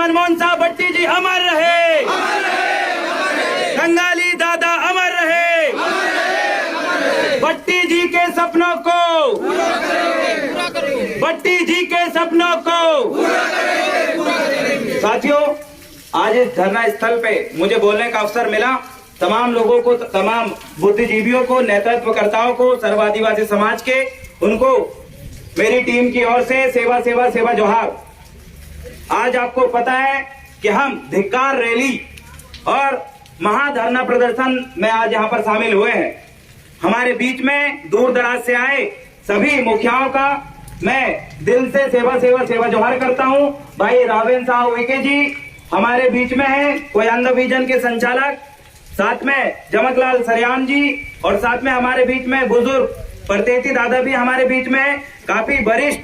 मनमोहन साहब भट्टी जी अमर रहे, कंगाली दादा अमर रहे, भट्टी जी के सपनों को, भट्टी जी के सपनों को। साथियों, आज इस धरना स्थल पे मुझे बोलने का अवसर मिला। तमाम लोगों को, तमाम बुद्धिजीवियों को, नेतृत्वकर्ताओं को, सर्व आदिवासी समाज के, उनको मेरी टीम की ओर से सेवा सेवा सेवा जोहार। आज आपको पता है कि हम धिक्कार रैली और महाधरना प्रदर्शन में आज यहाँ पर शामिल हुए हैं। हमारे बीच में दूर दराज से आए सभी मुखियाओं का मैं दिल से सेवा जोहार करता हूँ। भाई रावेन साहब उइके जी हमारे बीच में है, कोई अंध विजन के संचालक, साथ में जमकलाल सरियान जी, और साथ में हमारे बीच में बुजुर्ग परतेती दादा भी हमारे बीच में है। काफी वरिष्ठ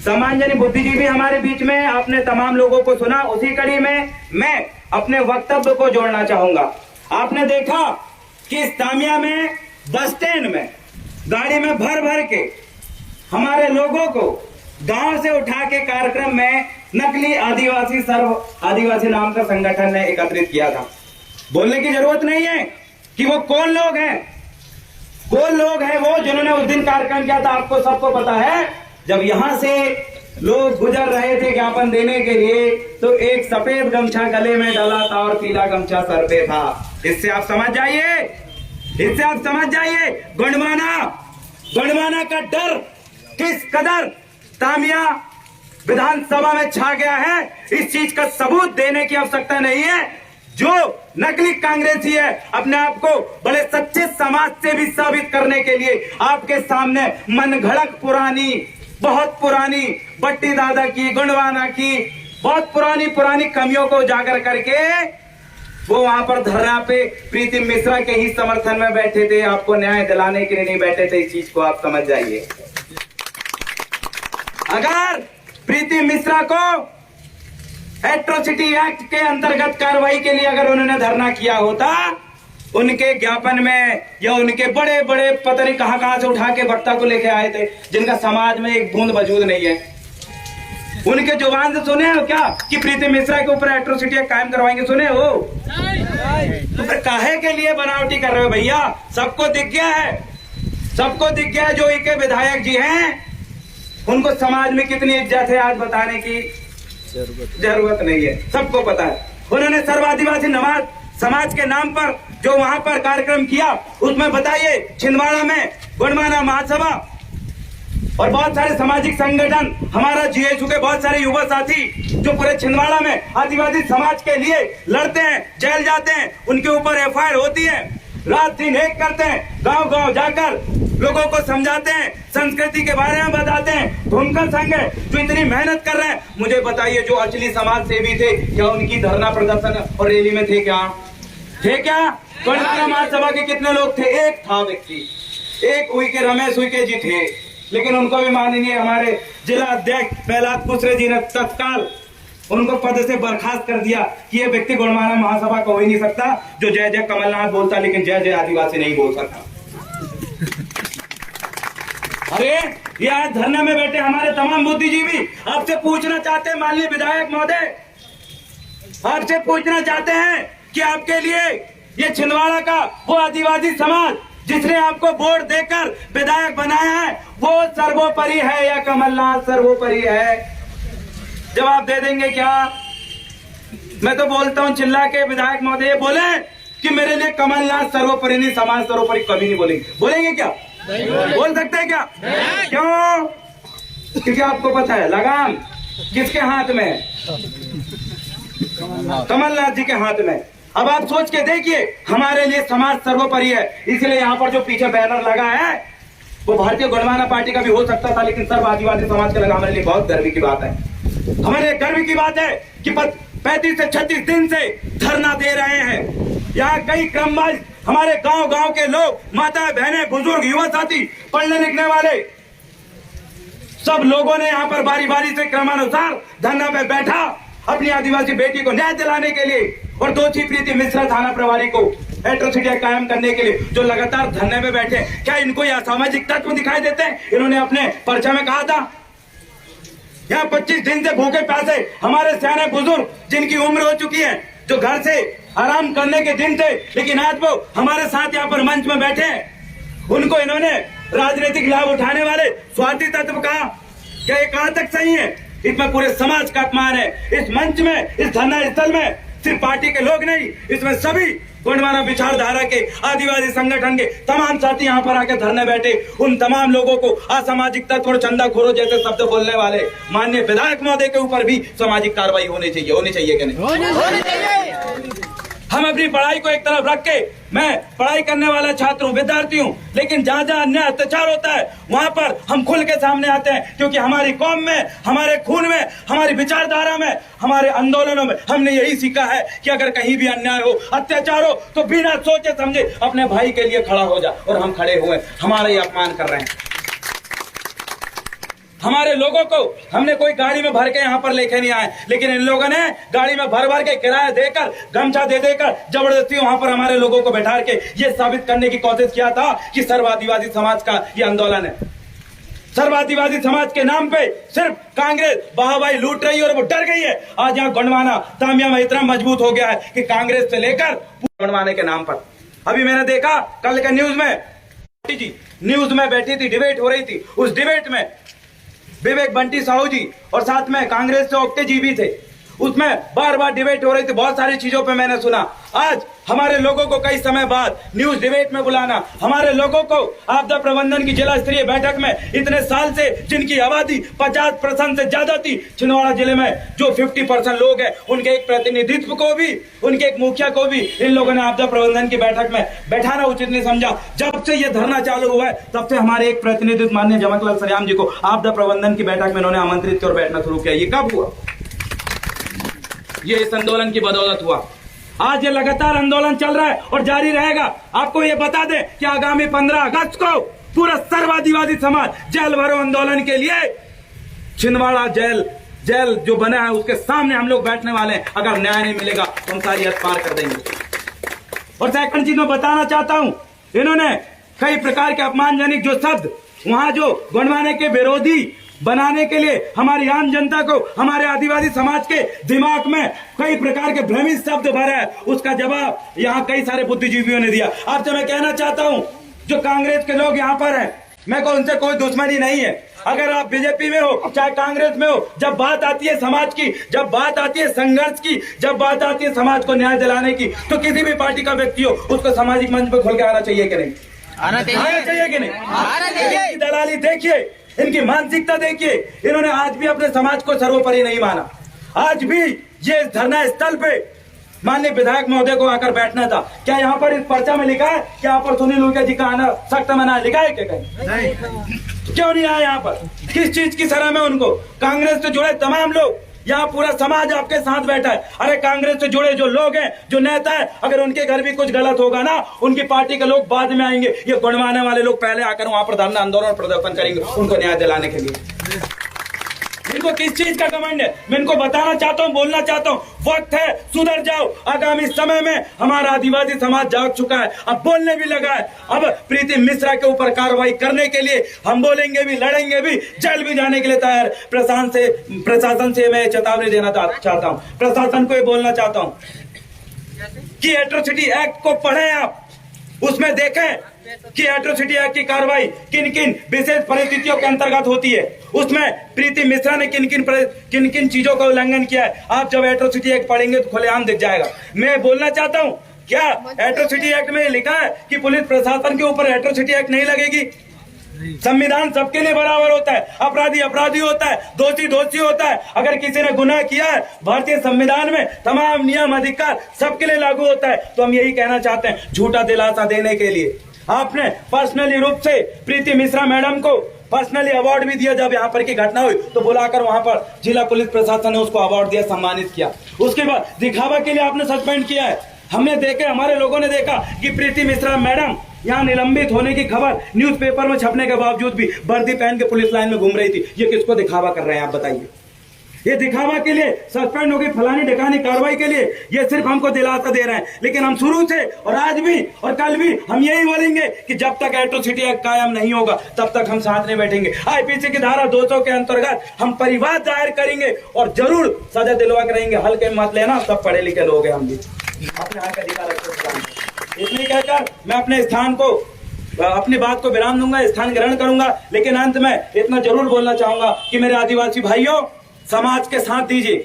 सम्मानजनी बुद्धिजीवी हमारे बीच में। आपने तमाम लोगों को सुना। उसी कड़ी में मैं अपने वक्तव्य को जोड़ना चाहूंगा। आपने देखा कि इस तामिया में बस स्टैंड में गाड़ी में भर भर के हमारे लोगों को गांव से उठा के कार्यक्रम में नकली आदिवासी सर्व आदिवासी नाम का संगठन ने एकत्रित किया था। बोलने की जरूरत नहीं है कि वो कौन लोग हैं। कौन लोग हैं वो जिन्होंने उस दिन कार्यक्रम किया था, आपको सबको पता है। जब यहां से लोग गुजर रहे थे ज्ञापन देने के लिए, तो एक सफेद गमछा गले में डाला था और पीला गमछा सर पे था। इससे आप समझ जाइए, इससे आप समझ जाइए गणमाना का डर किस कदर तामिया विधानसभा में छा गया है। इस चीज का सबूत देने की आवश्यकता नहीं है। जो नकली कांग्रेसी है, अपने आप को बड़े सच्चे समाज से भी साबित करने के लिए आपके सामने मनगढ़ंत पुरानी, बहुत पुरानी भट्टी दादा की, गुंडवाना की बहुत पुरानी कमियों को उजागर करके वो वहां पर धरना पे प्रीति मिश्रा के ही समर्थन में बैठे थे। आपको न्याय दिलाने के लिए नहीं बैठे थे। इस चीज को आप समझ जाइए। अगर प्रीति मिश्रा को एट्रोसिटी एक्ट के अंतर्गत कार्रवाई के लिए अगर उन्होंने धरना किया होता, उनके ज्ञापन में या उनके बड़े बड़े पता नहीं कहां से उठा के वक्ता को लेके आए थे, जिनका समाज में एक बूंद वजूद नहीं है, उनके जुबान से सुने हो क्या कि प्रीति मिश्रा के ऊपर एट्रोसिटी एक्ट कायम करवाएंगे? सुने हो? तो फिर काहे के लिए बनावटी कर रहे हो भैया? सबको दिख गया है, सबको दिख गया है। जो इनके विधायक जी हैं उनको समाज में कितनी इज्जत है आज बताने की जरूरत नहीं है, सबको पता है। उन्होंने सर्व आदिवासी समाज के नाम पर जो वहां पर कार्यक्रम किया, उसमें बताइए छिंदवाड़ा में गुणमाना महासभा और बहुत सारे सामाजिक संगठन, हमारा जीएचयू के बहुत सारे युवा साथी जो पूरे छिंदवाड़ा में आदिवासी समाज के लिए लड़ते हैं, जेल जाते हैं, उनके ऊपर एफआईआर होती है, रात दिन एक करते हैं, गांव गांव जाकर लोगों को समझाते हैं, संस्कृति के बारे में बताते हैं। धुमकर संघ है जो इतनी मेहनत कर रहे हैं। मुझे बताइए, जो असली समाज सेवी थे, क्या उनकी धरना प्रदर्शन और रैली में थे क्या? गुणमाना महासभा के कितने लोग थे? एक था व्यक्ति, एक उइके रमेश उइके जी थे, लेकिन उनको भी माननीय हमारे जिला अध्यक्ष प्रहलाद कुशरे जी ने तत्काल उनको पद से बर्खास्त कर दिया कि ये व्यक्ति गुणमाना महासभा को हो ही नहीं सकता, जो जय जय कमलनाथ बोलता लेकिन जय जय आदिवासी नहीं बोल सकता। अरे ये आज धरना में बैठे हमारे तमाम बुद्धिजीवी आपसे पूछना चाहते हैं, माननीय विधायक महोदय, आपसे पूछना चाहते हैं कि आपके लिए ये छिंदवाड़ा का वो आदिवासी समाज जिसने आपको वोट देकर विधायक बनाया है, वो सर्वोपरि है या कमलनाथ सर्वोपरि है? जवाब दे देंगे क्या? मैं तो बोलता हूं चिल्ला के, विधायक महोदय बोले कि मेरे लिए कमलनाथ सर्वोपरि नहीं, समाज सर्वोपरि कभी नहीं बोलेंगे। बोलेंगे क्या? बोल सकते हैं क्या? क्यों? क्योंकि आपको पता है लगाम किसके हाथ में है? कमलनाथ जी के हाथ में। अब आप सोच के देखिए, हमारे लिए समाज सर्वोपरि है, इसलिए यहाँ पर जो पीछे बैनर लगा है वो भारतीय गुणमाना पार्टी का भी हो सकता था, लेकिन सर्व आदिवासी समाज का लगा। हमारे लिए बहुत गर्व की बात है, हमारे लिए गर्व की बात है कि 35 से 36 दिन से धरना दे रहे हैं। यहाँ कई क्रमवार हमारे गांव गांव के लोग, माता बहनें, बुजुर्ग, युवा साथी, पढ़ने लिखने वाले, सब लोगों ने यहाँ पर बारी बारी से क्रमानुसार धरना पे बैठा अपनी आदिवासी बेटी को न्याय दिलाने के लिए, और दोषी प्रीति मिश्रा थाना प्रभारी को एट्रोसिटी कायम करने के लिए जो लगातार धरने में बैठे। क्या इनको ये असामाजिक तत्व दिखाई देते हैं? इन्होंने अपने पर्चा में कहा था यहाँ 25 दिन से भूखे प्यासे हमारे सियाने बुजुर्ग जिनकी उम्र हो चुकी है, जो घर से आराम करने के दिन थे, लेकिन आज वो हमारे साथ यहाँ पर मंच में बैठे हैं। उनको इन्होंने राजनीतिक लाभ उठाने वाले स्वार्थी तत्व कहा। क्या ये कहां तक सही है? इसमें पूरे समाज का अपमान है। इस मंच में, इस धरना स्थल में सिर्फ पार्टी के लोग नहीं, इसमें सभी गोंडवाना विचारधारा के, आदिवासी संगठन के तमाम साथी यहाँ पर आके धरने बैठे। उन तमाम लोगों को असामाजिक तत्व और चंदाखोरों जैसे शब्द बोलने वाले माननीय विधायक महोदय के ऊपर भी सामाजिक कार्रवाई होनी चाहिए कि नहीं? हम अपनी पढ़ाई को एक तरफ रख के, मैं पढ़ाई करने वाला छात्र हूँ, विद्यार्थी हूँ, लेकिन जहाँ जहाँ अन्याय अत्याचार होता है वहाँ पर हम खुल के सामने आते हैं, क्योंकि हमारी कौम में, हमारे खून में, हमारी विचारधारा में, हमारे आंदोलनों में हमने यही सीखा है कि अगर कहीं भी अन्याय हो, अत्याचार हो, तो बिना सोचे समझे अपने भाई के लिए खड़ा हो जा। और हम खड़े हुए, हमारा ये अपमान कर रहे हैं। हमारे लोगों को हमने कोई गाड़ी में भर के यहाँ पर लेके नहीं आए, लेकिन इन लोगों ने गाड़ी में भर भर के किराया देकर, गमछा दे देकर जबरदस्ती वहां पर हमारे लोगों को बैठा के ये साबित करने की कोशिश किया था कि सर्व आदिवासी समाज का ये आंदोलन है। सर्व आदिवासी समाज के नाम पे सिर्फ कांग्रेस वाहवाही लूट रही है और वो डर गई है। आज यहाँ गोंडवाना तामिया में इतना मजबूत हो गया है कि कांग्रेस से लेकर गोंडवाने के नाम पर। अभी मैंने देखा कल के न्यूज में बैठी थी, डिबेट हो रही थी। उस डिबेट में विवेक बंटी साहू जी और साथ में कांग्रेस से ओक्टे जी भी थे। उसमें बार बार डिबेट हो रही थी, बहुत सारी चीजों पे मैंने सुना। आज हमारे लोगों को कई समय बाद न्यूज डिबेट में बुलाना, हमारे लोगों को आपदा प्रबंधन की जिला स्तरीय बैठक में, इतने साल से जिनकी आबादी 50% से ज्यादा थी, छिंदवाड़ा जिले में जो 50% लोग हैं, उनके एक प्रतिनिधित्व को भी, उनके एक मुखिया को भी इन लोगों ने आपदा प्रबंधन की बैठक में बैठाना उचित नहीं समझा। जब से ये धरना चालू हुआ है तब से हमारे एक प्रतिनिधित्व माननीय जमकलाल सरियाम जी को आपदा प्रबंधन की बैठक में इन्होंने आमंत्रित और बैठना शुरू किया। ये कब हुआ? ये इस आंदोलन की बदौलत हुआ। आज ये लगातार आंदोलन चल रहा है और जारी रहेगा। आपको ये बता दें कि आगामी 15 अगस्त को पूरा सर्व आदिवासी समाज जेल भरो आंदोलन के लिए छिंदवाड़ा जेल जो बना है उसके सामने हम लोग बैठने वाले हैं। अगर न्याय नहीं मिलेगा तो हम सारी हद पार कर देंगे। और सेकंड चीज मैं बताना चाहता हूं, इन्होंने कई प्रकार के अपमानजनक जो शब्द वहां जो गोंडवाने के विरोधी बनाने के लिए हमारी आम जनता को, हमारे आदिवासी समाज के दिमाग में कई प्रकार के भ्रमित शब्द भरा है, उसका जवाब यहाँ कई सारे बुद्धिजीवियों ने दिया। आपसे मैं कहना चाहता हूँ, जो कांग्रेस के लोग यहाँ पर हैं, मैं को उनसे कोई दुश्मनी नहीं है। अगर आप बीजेपी में हो चाहे कांग्रेस में हो, जब बात आती है समाज की, जब बात आती है संघर्ष की, जब बात आती है समाज को न्याय दिलाने की, तो किसी भी पार्टी का व्यक्ति हो उसको सामाजिक मंच पर खुल के आना चाहिए कि नहीं? आना चाहिए कि नहीं? आना चाहिए। दलाली देखिए, इनकी मानसिकता देखिए। इन्होंने आज भी अपने समाज को सर्वोपरि नहीं माना। आज भी ये धरना स्थल पे माननीय विधायक महोदय को आकर बैठना था। क्या यहाँ पर इस पर्चा में लिखा है कि यहाँ पर सुनील उइके जी का आना सख्त मना है? लिखा है क्या कहीं? नहीं। क्यों नहीं आया यहाँ पर? किस चीज की शर्म है उनको? कांग्रेस से जुड़े तमाम लोग, यहाँ पूरा समाज आपके साथ बैठा है। अरे कांग्रेस से जुड़े जो लोग हैं, जो नेता है, अगर उनके घर भी कुछ गलत होगा ना, उनकी पार्टी के लोग बाद में आएंगे। ये गोंडवाने वाले लोग पहले आकर वहां पर धरना आंदोलन प्रदर्शन करेंगे उनको न्याय दिलाने के लिए। इनको किस चीज का घमंड है? मैं इनको बताना चाहता हूँ, बोलना चाहता हूँ, वक्त है, सुधर जाओ। आगामी समय में हमारा आदिवासी समाज जाग चुका है, अब बोलने भी लगा है। अब प्रीति मिश्रा के ऊपर कार्रवाई करने के लिए हम बोलेंगे भी, लड़ेंगे भी, जेल भी जाने के लिए तैयार। प्रशासन से मैं चेतावनी देना चाहता हूँ, प्रशासन को ये बोलना चाहता हूँ कि एट्रोसिटी एक्ट को पढ़ें आप, उसमें देखें कि एट्रोसिटी एक्ट की कार्रवाई किन किन विशेष परिस्थितियों के अंतर्गत होती है। उसमें प्रीति मिश्रा ने किन किन चीजों का उल्लंघन किया है। आप जब एट्रोसिटी एक्ट पढ़ेंगे तो खुलेआम दिख जाएगा। मैं बोलना चाहता हूँ, क्या एट्रोसिटी एक्ट में लिखा है कि पुलिस प्रशासन के ऊपर एट्रोसिटी एक्ट नहीं लगेगी? संविधान सबके लिए बराबर होता है। अपराधी अपराधी होता है, दोषी दोषी होता है। अगर किसी ने गुनाह किया है, भारतीय संविधान में तमाम नियम अधिकार सबके लिए लागू होता है। तो हम यही कहना चाहते हैं, झूठा दिलासा देने के लिए आपने पर्सनली रूप से प्रीति मिश्रा मैडम को पर्सनली अवार्ड भी दिया। जब यहाँ पर की घटना हुई तो बुलाकर वहां पर जिला पुलिस प्रशासन ने उसको अवार्ड दिया, सम्मानित किया। उसके बाद दिखावा के लिए आपने सस्पेंड किया है। हमने देखे, हमारे लोगों ने देखा कि प्रीति मिश्रा मैडम यहाँ निलंबित होने की खबर न्यूज़पेपर में छपने के बावजूद भी वर्दी पहन के पुलिस लाइन में घूम रही थी। ये किसको दिखावा कर रहे हैं आप बताइए? ये दिखावा के लिए सस्पेंड होगी फलानी ढिकानी कार्रवाई के लिए ये सिर्फ हमको दिलासा दे रहे हैं, लेकिन हम शुरू से और आज भी और कल भी हम यही बोलेंगे कि जब तक एट्रोसिटी एक्ट कायम नहीं होगा तब तक हम साथ नहीं बैठेंगे। आईपीसी की धारा 200 के अंतर्गत हम परिवाद दायर करेंगे और जरूर सजा दिलवा के रहेंगे। हल्के मत लेना, सब पढ़े लिखे लोग हैं, हम भी अपने हक अधिकार रखते। इतनी कहकर मैं अपने स्थान को अपनी बात को विराम दूंगा, स्थान ग्रहण करूंगा। लेकिन अंत में इतना जरूर बोलना चाहूंगा कि मेरे आदिवासी भाइयों, समाज के साथ दीजिए।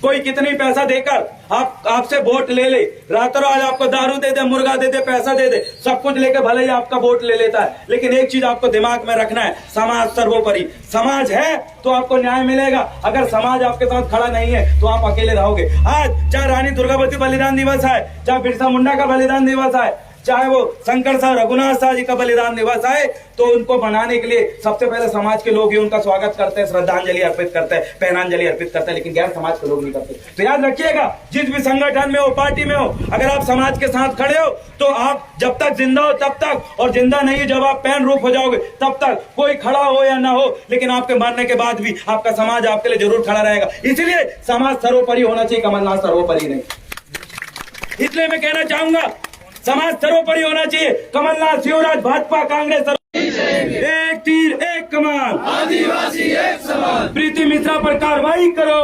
कोई कितनी पैसा देकर आपसे वोट ले ले, रातों रात आपको दारू दे दे, मुर्गा दे दे, पैसा दे दे, सब कुछ लेके भले ही आपका वोट ले लेता है, लेकिन एक चीज आपको दिमाग में रखना है, समाज सर्वोपरि। समाज है तो आपको न्याय मिलेगा, अगर समाज आपके साथ खड़ा नहीं है तो आप अकेले रहोगे। आज चाहे रानी दुर्गावती बलिदान दिवस है, चाहे बिरसा मुंडा का बलिदान दिवस है, चाहे वो शंकर शाह रघुनाथ शाह जी का बलिदान दिवस आए, तो उनको मनाने के लिए सबसे पहले समाज के लोग ही उनका स्वागत करते हैं, श्रद्धांजलि अर्पित करते हैं, पहनांजलि अर्पित करते हैं, लेकिन गैर समाज के लोग नहीं करते। तो याद रखिएगा, जिस भी संगठन में हो, पार्टी में हो, अगर आप समाज के साथ खड़े हो तो आप जब तक जिंदा हो तब तक, और जिंदा नहीं हो जब आप पैन रूप हो जाओगे तब तक, कोई खड़ा हो या ना हो, लेकिन आपके मरने के बाद भी आपका समाज आपके लिए जरूर खड़ा रहेगा। इसलिए समाज सर्वोपरि होना चाहिए, कमलनाथ सर्वोपरि नहीं। इसलिए मैं कहना चाहूंगा समाज सर्वोपरि होना चाहिए। कमलनाथ, शिवराज, भाजपा, कांग्रेस, एक तीर एक कमान, आदिवासी एक समान, प्रीति मिश्रा पर कार्रवाई करो।